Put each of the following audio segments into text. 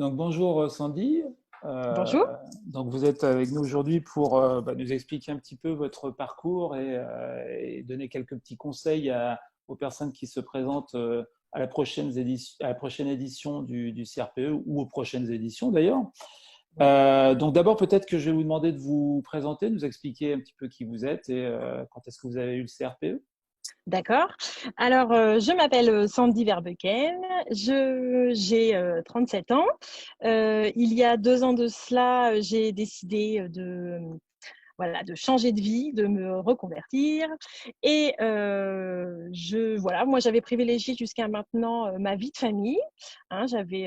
Donc bonjour Sandy. Euh, Bonjour. donc vous êtes avec nous aujourd'hui pour nous expliquer un petit peu votre parcours et donner quelques petits conseils aux personnes qui se présentent à la prochaine édition du CRPE ou aux prochaines éditions d'ailleurs. Oui. Donc d'abord peut-être que je vais vous demander de vous présenter, de nous expliquer un petit peu qui vous êtes et quand est-ce que vous avez eu le CRPE. D'accord. Alors, je m'appelle Sandy Verbeken. J'ai 37 ans. Il y a 2 ans de cela, j'ai décidé de changer de vie, de me reconvertir. Et voilà, moi, j'avais privilégié jusqu'à maintenant ma vie de famille. Hein, j'avais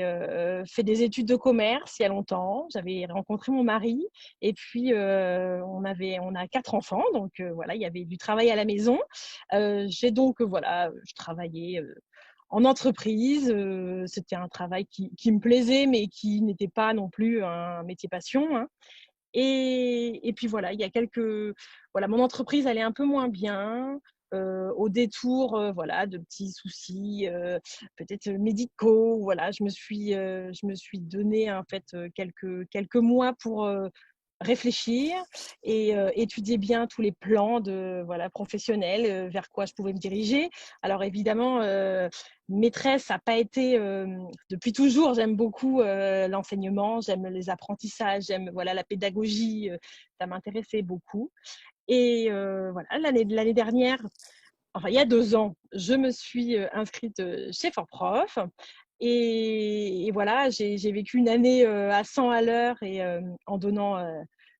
fait des études de commerce il y a longtemps. J'avais rencontré mon mari. Et puis, on a 4 enfants. Donc, voilà, il y avait du travail à la maison. J'ai donc, voilà, je travaillais en entreprise. C'était un travail qui me plaisait, mais qui n'était pas non plus un métier passion, hein. Et puis voilà, il y a voilà, mon entreprise allait un peu moins bien, au détour, voilà, de petits soucis, peut-être médicaux. Voilà, je me suis donné en fait quelques mois pour réfléchir et étudier bien tous les plans voilà, professionnels, vers quoi je pouvais me diriger. Alors évidemment, maîtresse, ça n'a pas été depuis toujours. J'aime beaucoup l'enseignement, j'aime les apprentissages, j'aime voilà, la pédagogie, ça m'intéressait beaucoup. Et voilà, l'année dernière, enfin il y a 2 ans, je me suis inscrite chez Fortprof. Et voilà, j'ai vécu une année à 100 à l'heure et en donnant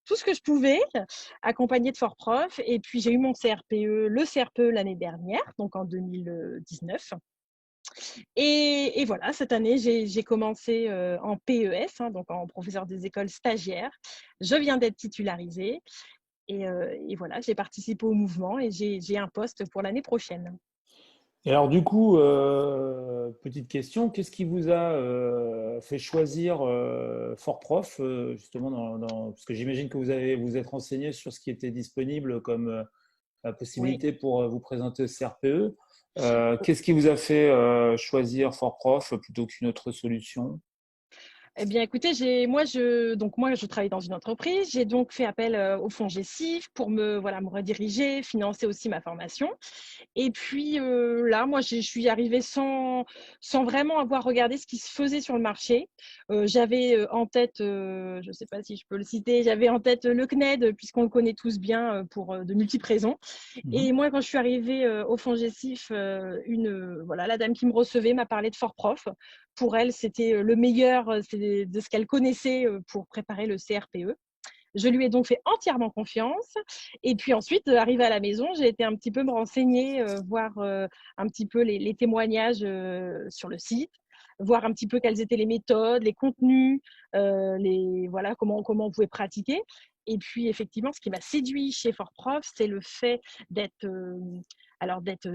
tout ce que je pouvais, accompagnée de Fortprof. Et puis j'ai eu mon le CRPE l'année dernière, donc en 2019. Et voilà, cette année, j'ai commencé en PES, hein, donc en professeur des écoles stagiaires. Je viens d'être titularisée et voilà, j'ai participé au mouvement et j'ai un poste pour l'année prochaine. Et alors du coup, petite question, qu'est-ce qui vous a fait choisir Fort Prof, justement parce que j'imagine que vous êtes renseigné sur ce qui était disponible comme Oui. possibilité pour vous présenter au CRPE. Qu'est-ce qui vous a fait choisir Fort Prof plutôt qu'une autre solution? Eh bien, écoutez, moi, je travaille dans une entreprise. J'ai donc fait appel au fonds GESIF pour voilà, me rediriger, financer aussi ma formation. Et puis là, moi, je suis arrivée sans vraiment avoir regardé ce qui se faisait sur le marché. J'avais en tête, je ne sais pas si je peux le citer, j'avais en tête le CNED, puisqu'on le connaît tous bien pour de multiples raisons. Mhm. Et moi, quand je suis arrivée au fonds GESIF, voilà, la dame qui me recevait m'a parlé de Fortprof. Pour elle, c'était le meilleur de ce qu'elle connaissait pour préparer le CRPE. Je lui ai donc fait entièrement confiance. Et puis ensuite, arrivée à la maison, j'ai été un petit peu me renseigner, voir un petit peu les témoignages sur le site, voir un petit peu quelles étaient les méthodes, les contenus, voilà, comment on pouvait pratiquer. Et puis effectivement, ce qui m'a séduit chez Fortprof, c'est le fait d'être, alors d'être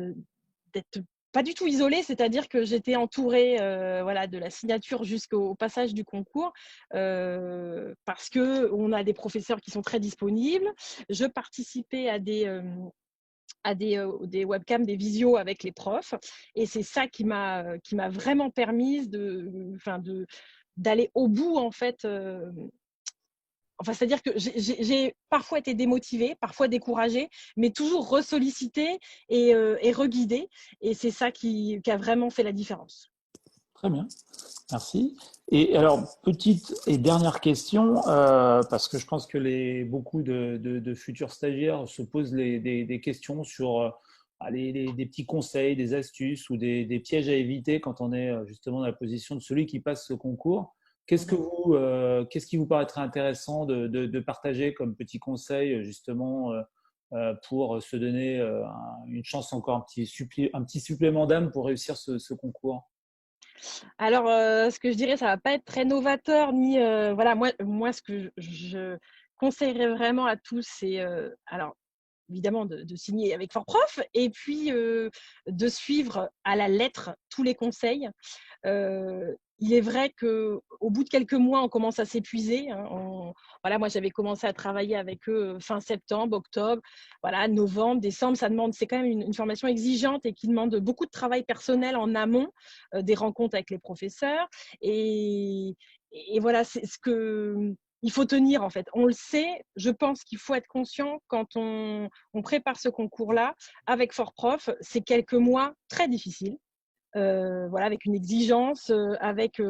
pas du tout isolée, c'est-à-dire que j'étais entourée voilà, de la signature jusqu'au passage du concours parce qu'on a des professeurs qui sont très disponibles. Je participais des webcams, des visios avec les profs et c'est ça qui m'a vraiment permis d'aller au bout en fait. Enfin, c'est-à-dire que j'ai parfois été démotivée, parfois découragée, mais toujours ressollicitée et reguidée. Et c'est ça qui a vraiment fait la différence. Très bien, merci. Et alors, petite et dernière question, parce que je pense que beaucoup de futurs stagiaires se posent des questions sur des petits conseils, des astuces ou des pièges à éviter quand on est justement dans la position de celui qui passe ce concours. Mhm. Qu'est-ce qui vous paraîtrait intéressant de partager comme petit conseil justement pour se donner une chance encore un petit supplément d'âme pour réussir ce concours? Alors, ce que je dirais, ça va pas être très novateur, ni voilà, moi, ce que je conseillerais vraiment à tous, c'est alors évidemment de signer avec Fort-Prof et puis de suivre à la lettre tous les conseils. Il est vrai qu'au bout de quelques mois, on commence à s'épuiser. Voilà, moi, j'avais commencé à travailler avec eux fin septembre, octobre, voilà, novembre, décembre. C'est quand même une formation exigeante et qui demande beaucoup de travail personnel en amont, des rencontres avec les professeurs. Et voilà, c'est ce que il faut tenir en fait. On le sait, je pense qu'il faut être conscient quand on prépare ce concours-là avec Fort-Prof. C'est quelques mois très difficiles. Voilà, avec une exigence, avec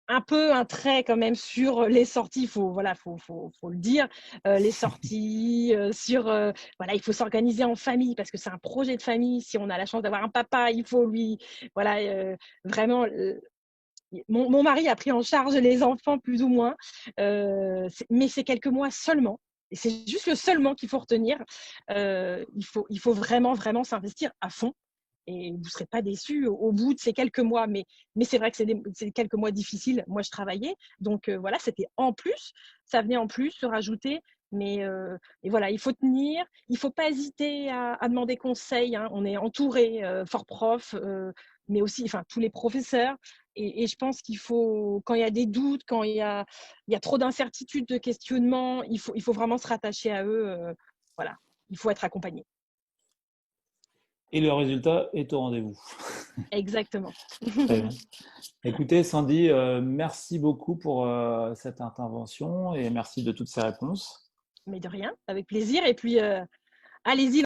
un peu un trait quand même sur les sorties. Faut le dire, les sorties, voilà, il faut s'organiser en famille parce que c'est un projet de famille. Si on a la chance d'avoir un papa, il faut lui, voilà, vraiment. Mon mari a pris en charge les enfants plus ou moins, mais c'est quelques mois seulement. Et c'est juste le seulement qu'il faut retenir. Il faut vraiment, vraiment s'investir à fond et vous ne serez pas déçus au bout de ces quelques mois. Mais c'est vrai que c'est quelques mois difficiles. Moi, je travaillais. Donc, voilà, c'était en plus. Ça venait en plus se rajouter. Et voilà, il faut tenir. Il ne faut pas hésiter à demander conseil. Hein. On est entouré, Fort-Prof, mais aussi enfin, tous les professeurs. Et je pense qu'il faut, quand il y a des doutes, quand il y a trop d'incertitudes, de questionnements, il faut vraiment se rattacher à eux. Voilà, il faut être accompagné. Et le résultat est au rendez-vous. Exactement. Très bien. Écoutez, Sandy, merci beaucoup pour cette intervention et merci de toutes ces réponses. Mais de rien, avec plaisir. Et puis, allez-y.